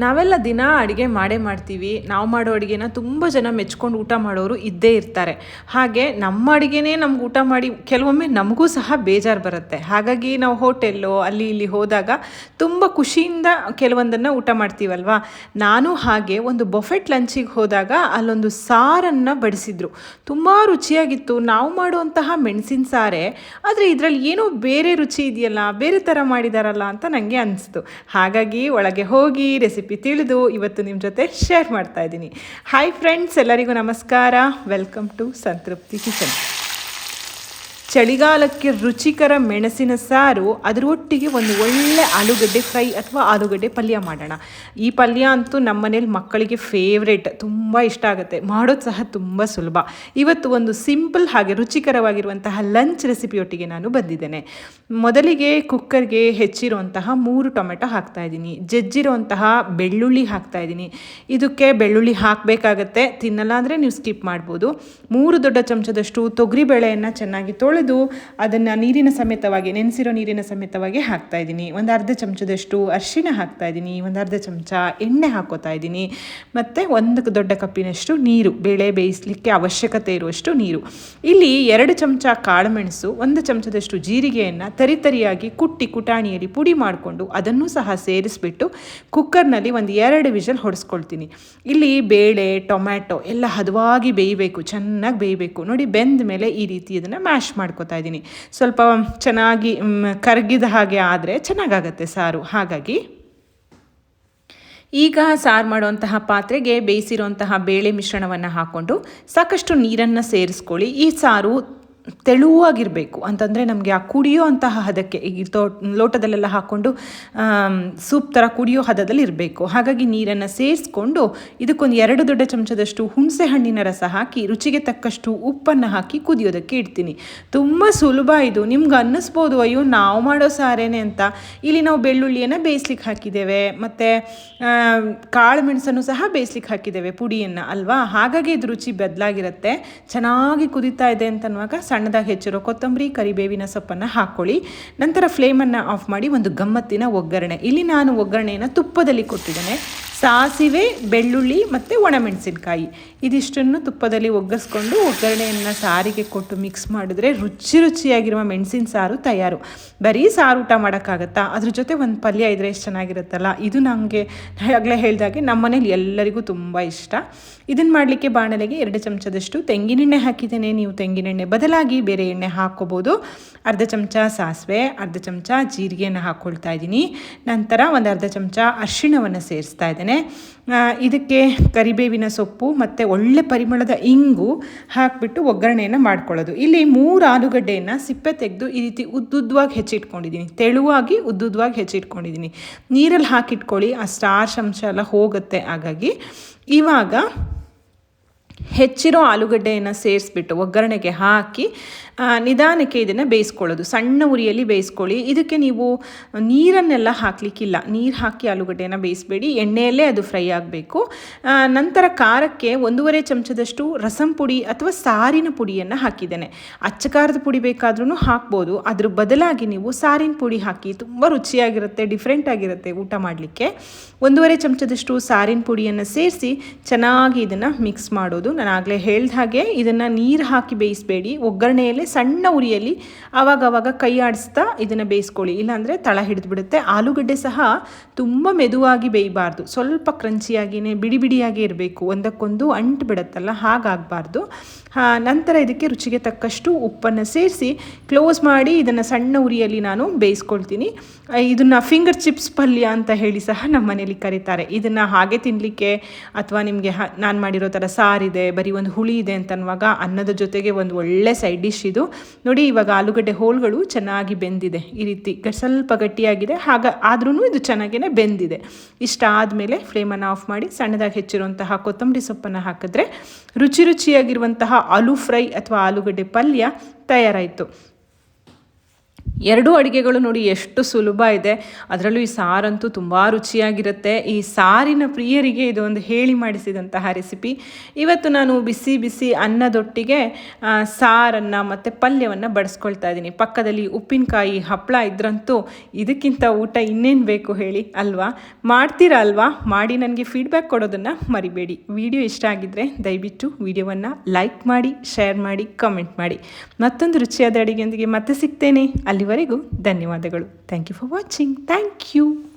ನಾವೆಲ್ಲ ದಿನ ಅಡುಗೆ ಮಾಡೇ ಮಾಡ್ತೀವಿ. ನಾವು ಮಾಡೋ ಅಡುಗೆನ ತುಂಬ ಜನ ಮೆಚ್ಕೊಂಡು ಊಟ ಮಾಡೋರು ಇದ್ದೇ ಇರ್ತಾರೆ. ಹಾಗೆ ನಮ್ಮ ಅಡುಗೆನೇ ನಮ್ಗೆ ಊಟ ಮಾಡಿ ಕೆಲವೊಮ್ಮೆ ನಮಗೂ ಸಹ ಬೇಜಾರು ಬರುತ್ತೆ. ಹಾಗಾಗಿ ನಾವು ಹೋಟೆಲ್ಲೋ ಅಲ್ಲಿ ಇಲ್ಲಿ ಹೋದಾಗ ತುಂಬ ಖುಷಿಯಿಂದ ಕೆಲವೊಂದನ್ನು ಊಟ ಮಾಡ್ತೀವಲ್ವಾ. ನಾನು ಹಾಗೆ ಒಂದು ಬೊಫೆಟ್ ಲಂಚಿಗೆ ಹೋದಾಗ ಅಲ್ಲೊಂದು ಸಾರನ್ನು ಬಡಿಸಿದ್ರು. ತುಂಬ ರುಚಿಯಾಗಿತ್ತು. ನಾವು ಮಾಡುವಂತಹ ಮೆಣಸಿನ ಸಾರೇ, ಆದರೆ ಇದರಲ್ಲಿ ಏನೋ ಬೇರೆ ರುಚಿ ಇದೆಯಲ್ಲ, ಬೇರೆ ಥರ ಮಾಡಿದಾರಲ್ಲ ಅಂತ ನನಗೆ ಅನಿಸ್ತು. ಹಾಗಾಗಿ ಒಳಗೆ ಹೋಗಿ ರೆಸಿಪಿ ತಿಳಿದು ಇವತ್ತು ನಿಮ್ಮ ಜೊತೆ ಶೇರ್ ಮಾಡ್ತಾ ಇದ್ದೀನಿ. ಹಾಯ್ ಫ್ರೆಂಡ್ಸ್, ಎಲ್ಲರಿಗೂ ನಮಸ್ಕಾರ. ವೆಲ್ಕಮ್ ಟು ಸಂತೃಪ್ತಿ ಕಿಚನ್. ಚಳಿಗಾಲಕ್ಕೆ ರುಚಿಕರ ಮೆಣಸಿನ ಸಾರು, ಅದರ ಒಟ್ಟಿಗೆ ಒಂದು ಒಳ್ಳೆ ಆಲೂಗಡ್ಡೆ ಫ್ರೈ ಅಥವಾ ಆಲೂಗಡ್ಡೆ ಪಲ್ಯ ಮಾಡೋಣ. ಈ ಪಲ್ಯ ಅಂತೂ ನಮ್ಮ ಮನೇಲಿ ಮಕ್ಕಳಿಗೆ ಫೇವ್ರೇಟ್, ತುಂಬ ಇಷ್ಟ ಆಗುತ್ತೆ. ಮಾಡೋದು ಸಹ ತುಂಬ ಸುಲಭ. ಇವತ್ತು ಒಂದು ಸಿಂಪಲ್ ಹಾಗೆ ರುಚಿಕರವಾಗಿರುವಂತಹ ಲಂಚ್ ರೆಸಿಪಿಯೊಟ್ಟಿಗೆ ನಾನು ಬಂದಿದ್ದೇನೆ. ಮೊದಲಿಗೆ ಕುಕ್ಕರ್ಗೆ ಹೆಚ್ಚಿರುವಂತಹ 3 ಟೊಮೆಟೊ ಹಾಕ್ತಾಯಿದ್ದೀನಿ. ಜಜ್ಜಿರುವಂತಹ ಬೆಳ್ಳುಳ್ಳಿ ಹಾಕ್ತಾಯಿದ್ದೀನಿ. ಇದಕ್ಕೆ ಬೆಳ್ಳುಳ್ಳಿ ಹಾಕಬೇಕಾಗತ್ತೆ, ತಿನ್ನಲ್ಲ ಅಂದರೆ ನೀವು ಸ್ಕಿಪ್ ಮಾಡ್ಬೋದು. 3 ದೊಡ್ಡ ಚಮಚದಷ್ಟು ತೊಗರಿಬೇಳೆಯನ್ನು ಚೆನ್ನಾಗಿ ತೊಳೆದು ಅದನ್ನು ನೀರಿನ ಸಮೇತವಾಗಿ, ನೆನೆಸಿರೋ ನೀರಿನ ಸಮೇತವಾಗಿ ಹಾಕ್ತಾ ಇದ್ದೀನಿ. ಒಂದು ಅರ್ಧ ಚಮಚದಷ್ಟು ಅರಿಶಿಣ ಹಾಕ್ತಾ ಇದ್ದೀನಿ. ಒಂದು ಅರ್ಧ ಚಮಚ ಎಣ್ಣೆ ಹಾಕೋತಾ ಇದ್ದೀನಿ. ಮತ್ತು 1 ದೊಡ್ಡ ಕಪ್ಪಿನಷ್ಟು ನೀರು, ಬೇಳೆ ಬೇಯಿಸಲಿಕ್ಕೆ ಅವಶ್ಯಕತೆ ಇರುವಷ್ಟು ನೀರು. ಇಲ್ಲಿ 2 ಚಮಚ ಕಾಳುಮೆಣಸು, 1 ಚಮಚದಷ್ಟು ಜೀರಿಗೆಯನ್ನು ತರಿತರಿಯಾಗಿ ಕುಟಾಣಿಯಲ್ಲಿ ಪುಡಿ ಮಾಡಿಕೊಂಡು ಅದನ್ನು ಸಹ ಸೇರಿಸ್ಬಿಟ್ಟು ಕುಕ್ಕರ್ನಲ್ಲಿ ಒಂದು 2 ವಿಷಲ್ ಹೊಡೆಸ್ಕೊಳ್ತೀನಿ. ಇಲ್ಲಿ ಬೇಳೆ ಟೊಮ್ಯಾಟೊ ಎಲ್ಲ ಹದವಾಗಿ ಬೇಯಬೇಕು, ಚೆನ್ನಾಗಿ ಬೇಯಬೇಕು. ನೋಡಿ, ಬೆಂದ ಮೇಲೆ ಈ ರೀತಿ ಇದನ್ನು ಮ್ಯಾಶ್ ಮಾಡ್ಕೊತಾ ಇದ್ದೀನಿ. ಸ್ವಲ್ಪ ಚೆನ್ನಾಗಿ ಕರಗಿದ ಹಾಗೆ ಆದರೆ ಚೆನ್ನಾಗಾಗತ್ತೆ ಸಾರು. ಹಾಗಾಗಿ ಈಗ ಸಾರು ಮಾಡುವಂತಹ ಪಾತ್ರೆಗೆ ಬೇಯಿಸಿರುವಂತಹ ಬೇಳೆ ಮಿಶ್ರಣವನ್ನು ಹಾಕ್ಕೊಂಡು ಸಾಕಷ್ಟು ನೀರನ್ನು ಸೇರಿಸ್ಕೊಳ್ಳಿ. ಈ ಸಾರು ತೆಳುವಾಗಿರಬೇಕು, ಅಂತಂದರೆ ನಮಗೆ ಆ ಕುಡಿಯೋ ಅಂತಹ ಹದಕ್ಕೆ, ಈಗ ಲೋಟದಲ್ಲೆಲ್ಲ ಹಾಕ್ಕೊಂಡು ಸೂಪ್ ಥರ ಕುಡಿಯೋ ಹದದಲ್ಲಿ ಇರಬೇಕು. ಹಾಗಾಗಿ ನೀರನ್ನು ಸೇರಿಸ್ಕೊಂಡು ಇದಕ್ಕೊಂದು 2 ದೊಡ್ಡ ಚಮಚದಷ್ಟು ಹುಣಸೆ ಹಣ್ಣಿನ ರಸ ಹಾಕಿ ರುಚಿಗೆ ತಕ್ಕಷ್ಟು ಉಪ್ಪನ್ನು ಹಾಕಿ ಕುದಿಯೋದಕ್ಕೆ ಇಡ್ತೀನಿ. ತುಂಬ ಸುಲಭ ಇದು. ನಿಮ್ಗೆ ಅನ್ನಿಸ್ಬೋದು, ಅಯ್ಯೋ ನಾವು ಮಾಡೋ ಸಾರೇನೆ ಅಂತ. ಇಲ್ಲಿ ನಾವು ಬೆಳ್ಳುಳ್ಳಿಯನ್ನು ಬೇಯಿಸ್ಲಿಕ್ಕೆ ಹಾಕಿದ್ದೇವೆ, ಮತ್ತು ಕಾಳು ಮೆಣಸನ್ನು ಸಹ ಬೇಯಿಸ್ಲಿಕ್ಕೆ ಹಾಕಿದ್ದೇವೆ, ಪುಡಿಯನ್ನು ಅಲ್ವಾ. ಹಾಗಾಗಿ ಇದು ರುಚಿ ಬದಲಾಗಿರುತ್ತೆ. ಚೆನ್ನಾಗಿ ಕುದೀತಾ ಇದೆ ಅಂತನ್ನುವಾಗ ಸಣ್ಣದಾಗಿ ಹೆಚ್ಚಿರೋ ಕೊತ್ತಂಬರಿ, ಕರಿಬೇವಿನ ಸೊಪ್ಪನ್ನು ಹಾಕ್ಕೊಳ್ಳಿ. ನಂತರ ಫ್ಲೇಮನ್ನು ಆಫ್ ಮಾಡಿ ಒಂದು ಗಮ್ಮತ್ತಿನ ಒಗ್ಗರಣೆ. ಇಲ್ಲಿ ನಾನು ಒಗ್ಗರಣೆಯನ್ನು ತುಪ್ಪದಲ್ಲಿ ಕೊಟ್ಟಿದ್ದೇನೆ. ಸಾಸಿವೆ, ಬೆಳ್ಳುಳ್ಳಿ ಮತ್ತು ಒಣಮೆಣಸಿನಕಾಯಿ ಇದಿಷ್ಟನ್ನು ತುಪ್ಪದಲ್ಲಿ ಒಗ್ಗಿಸ್ಕೊಂಡು ಒಗ್ಗರಣೆಯನ್ನು ಸಾರಿಗೆ ಕೊಟ್ಟು ಮಿಕ್ಸ್ ಮಾಡಿದ್ರೆ ರುಚಿಯಾಗಿರುವ ಮೆಣಸಿನ ಸಾರು ತಯಾರು. ಬರೀ ಸಾರು ಊಟ ಮಾಡೋಕ್ಕಾಗತ್ತಾ? ಅದ್ರ ಜೊತೆ ಒಂದು ಪಲ್ಯ ಇದ್ದರೆ ಎಷ್ಟು ಚೆನ್ನಾಗಿರುತ್ತಲ್ಲ. ಇದು ನನಗೆ ಆಗಲೇ ಹೇಳಿದಾಗೆ ನಮ್ಮ ಮನೇಲಿ ಎಲ್ಲರಿಗೂ ತುಂಬ ಇಷ್ಟ. ಇದನ್ನು ಮಾಡಲಿಕ್ಕೆ ಬಾಣಲೆಗೆ 2 ಚಮಚದಷ್ಟು ತೆಂಗಿನೆಣ್ಣೆ ಹಾಕಿದ್ದೇನೆ. ನೀವು ತೆಂಗಿನೆಣ್ಣೆ ಬದಲಾಗಿ ಬೇರೆ ಎಣ್ಣೆ ಹಾಕ್ಕೋಬೋದು. ಅರ್ಧ ಚಮಚ ಸಾಸಿವೆ, ಅರ್ಧ ಚಮಚ ಜೀರಿಗೆಯನ್ನು ಹಾಕ್ಕೊಳ್ತಾ ಇದ್ದೀನಿ. ನಂತರ ಒಂದು ಅರ್ಧ ಚಮಚ ಅರಿಶಿಣವನ್ನು ಸೇರಿಸ್ತಾ ಇದ್ದೇನೆ. ಇದಕ್ಕೆ ಕರಿಬೇವಿನ ಸೊಪ್ಪು ಮತ್ತು ಒಳ್ಳೆ ಪರಿಮಳದ ಇಂಗು ಹಾಕಿಬಿಟ್ಟು ಒಗ್ಗರಣೆಯನ್ನು ಮಾಡ್ಕೊಳ್ಳೋದು. ಇಲ್ಲಿ 3 ಆಲೂಗಡ್ಡೆಯನ್ನು ಸಿಪ್ಪೆ ತೆಗೆದು ಈ ರೀತಿ ಉದ್ದುದ್ದವಾಗಿ ಹೆಚ್ಚಿಟ್ಕೊಂಡಿದ್ದೀನಿ. ತೆಳುವಾಗಿ ಉದ್ದುದ್ದವಾಗಿ ಹೆಚ್ಚಿಟ್ಕೊಂಡಿದ್ದೀನಿ. ನೀರಲ್ಲಿ ಹಾಕಿಟ್ಕೊಳ್ಳಿ, ಆ ಸ್ಟಾರ್ಚ್ ಅಂಶ ಎಲ್ಲ ಹೋಗುತ್ತೆ. ಹಾಗಾಗಿ ಇವಾಗ ಹೆಚ್ಚಿರೋ ಆಲೂಗಡ್ಡೆಯನ್ನು ಸೇರಿಸ್ಬಿಟ್ಟು ಒಗ್ಗರಣೆಗೆ ಹಾಕಿ ನಿಧಾನಕ್ಕೆ ಇದನ್ನು ಬೇಯಿಸ್ಕೊಳ್ಳೋದು. ಸಣ್ಣ ಉರಿಯಲ್ಲಿ ಬೇಯಿಸ್ಕೊಳ್ಳಿ. ಇದಕ್ಕೆ ನೀವು ನೀರನ್ನೆಲ್ಲ ಹಾಕಲಿಕ್ಕಿಲ್ಲ. ನೀರು ಹಾಕಿ ಆಲೂಗಡ್ಡೆಯನ್ನು ಬೇಯಿಸಬೇಡಿ, ಎಣ್ಣೆಯಲ್ಲೇ ಅದು ಫ್ರೈ ಆಗಬೇಕು. ನಂತರ ಖಾರಕ್ಕೆ 1.5 ಚಮಚದಷ್ಟು ರಸಂ ಪುಡಿ ಅಥವಾ ಸಾರಿನ ಪುಡಿಯನ್ನು ಹಾಕಿದ್ದೇನೆ. ಅಚ್ಚ ಖಾರದ ಪುಡಿ ಬೇಕಾದ್ರೂ ಹಾಕ್ಬೋದು. ಅದ್ರ ಬದಲಾಗಿ ನೀವು ಸಾರಿನ ಪುಡಿ ಹಾಕಿ, ತುಂಬ ರುಚಿಯಾಗಿರುತ್ತೆ, ಡಿಫ್ರೆಂಟ್ ಆಗಿರುತ್ತೆ ಊಟ ಮಾಡಲಿಕ್ಕೆ. 1.5 ಚಮಚದಷ್ಟು ಸಾರಿನ ಪುಡಿಯನ್ನು ಸೇರಿಸಿ ಚೆನ್ನಾಗಿ ಇದನ್ನು ಮಿಕ್ಸ್ ಮಾಡೋದು. ನಾನು ಆಗಲೇ ಹೇಳಿದ ಹಾಗೆ ಇದನ್ನು ನೀರು ಹಾಕಿ ಬೇಯಿಸಬೇಡಿ, ಒಗ್ಗರಣೆಯಲ್ಲೇ ಸಣ್ಣ ಉರಿಯಲ್ಲಿ ಆವಾಗವಾಗ ಕೈ ಆಡಿಸ್ತಾ ಇದನ್ನು ಬೇಯಿಸ್ಕೊಳ್ಳಿ, ಇಲ್ಲಾಂದರೆ ತಳ ಹಿಡಿದ್ಬಿಡುತ್ತೆ. ಆಲೂಗಡ್ಡೆ ಸಹ ತುಂಬ ಮೆದುವಾಗಿ ಬೇಯಬಾರ್ದು, ಸ್ವಲ್ಪ ಕ್ರಂಚಿಯಾಗಿಯೇ ಬಿಡಿ ಬಿಡಿಯಾಗಿ ಇರಬೇಕು, ಒಂದಕ್ಕೊಂದು ಅಂಟು ಬಿಡುತ್ತಲ್ಲ, ಹಾಗಾಗಬಾರ್ದು. ನಂತರ ಇದಕ್ಕೆ ರುಚಿಗೆ ತಕ್ಕಷ್ಟು ಉಪ್ಪನ್ನು ಸೇರಿಸಿ ಕ್ಲೋಸ್ ಮಾಡಿ ಇದನ್ನು ಸಣ್ಣ ಉರಿಯಲ್ಲಿ ನಾನು ಬೇಯಿಸ್ಕೊಳ್ತೀನಿ. ಇದನ್ನು ಫಿಂಗರ್ ಚಿಪ್ಸ್ ಪಲ್ಯ ಅಂತ ಹೇಳಿ ಸಹ ನಮ್ಮ ಮನೇಲಿ ಕರೀತಾರೆ. ಇದನ್ನು ಹಾಗೆ ತಿನ್ನಲಿಕ್ಕೆ, ಅಥವಾ ನಿಮಗೆ ನಾನು ಮಾಡಿರೋ ಥರ ಸಾರಿದೆ, ಬರೀ ಒಂದು ಹುಳಿ ಇದೆ ಅಂತನ್ನುವಾಗ ಅನ್ನದ ಜೊತೆಗೆ ಒಂದು ಒಳ್ಳೆ ಸೈಡ್ ಡಿಶ್ ಇದು. ನೋಡಿ, ಇವಾಗ ಆಲೂಗಡ್ಡೆ ಹೋಳುಗಳು ಚೆನ್ನಾಗಿ ಬೆಂದಿದೆ. ಈ ರೀತಿ ಸ್ವಲ್ಪ ಗಟ್ಟಿಯಾಗಿದೆ, ಆದ್ರೂ ಇದು ಚೆನ್ನಾಗೇ ಬೆಂದಿದೆ. ಇಷ್ಟ ಆದಮೇಲೆ ಫ್ಲೇಮನ್ನು ಆಫ್ ಮಾಡಿ ಸಣ್ಣದಾಗಿ ಹೆಚ್ಚಿರುವಂತಹ ಕೊತ್ತಂಬರಿ ಸೊಪ್ಪನ್ನು ಹಾಕಿದ್ರೆ ರುಚಿಯಾಗಿರುವಂತಹ ಆಲೂ ಫ್ರೈ ಅಥವಾ ಆಲೂಗಡ್ಡೆ ಪಲ್ಯ ತಯಾರಾಯಿತು. ಎರಡೂ ಅಡುಗೆಗಳು ನೋಡಿ ಎಷ್ಟು ಸುಲಭ ಇದೆ. ಅದರಲ್ಲೂ ಈ ಸಾರಂತೂ ತುಂಬ ರುಚಿಯಾಗಿರುತ್ತೆ. ಈ ಸಾರಿನ ಪ್ರಿಯರಿಗೆ ಇದು ಒಂದು ಹೇಳಿ ಮಾಡಿಸಿದಂತಹ ರೆಸಿಪಿ. ಇವತ್ತು ನಾನು ಬಿಸಿ ಬಿಸಿ ಅನ್ನದೊಟ್ಟಿಗೆ ಸಾರನ್ನು ಮತ್ತು ಪಲ್ಯವನ್ನು ಬಡಿಸ್ಕೊಳ್ತಾ ಇದ್ದೀನಿ. ಪಕ್ಕದಲ್ಲಿ ಉಪ್ಪಿನಕಾಯಿ ಹಪ್ಪಳ ಇದ್ರಂತೂ ಇದಕ್ಕಿಂತ ಊಟ ಇನ್ನೇನು ಬೇಕು ಹೇಳಿ ಅಲ್ವಾ? ಮಾಡ್ತೀರಾ ಅಲ್ವಾ? ಮಾಡಿ ನನಗೆ ಫೀಡ್ಬ್ಯಾಕ್ ಕೊಡೋದನ್ನು ಮರಿಬೇಡಿ. ವಿಡಿಯೋ ಇಷ್ಟ ಆಗಿದ್ದರೆ ದಯವಿಟ್ಟು ವಿಡಿಯೋವನ್ನು ಲೈಕ್ ಮಾಡಿ, ಶೇರ್ ಮಾಡಿ, ಕಮೆಂಟ್ ಮಾಡಿ. ಮತ್ತೊಂದು ರುಚಿಯಾದ ಅಡುಗೆಯೊಂದಿಗೆ ಮತ್ತೆ ಸಿಗ್ತೇನೆ. ಅಲ್ಲಿವರೆಗೂ ಧನ್ಯವಾದಗಳು. Thank you for watching. Thank you.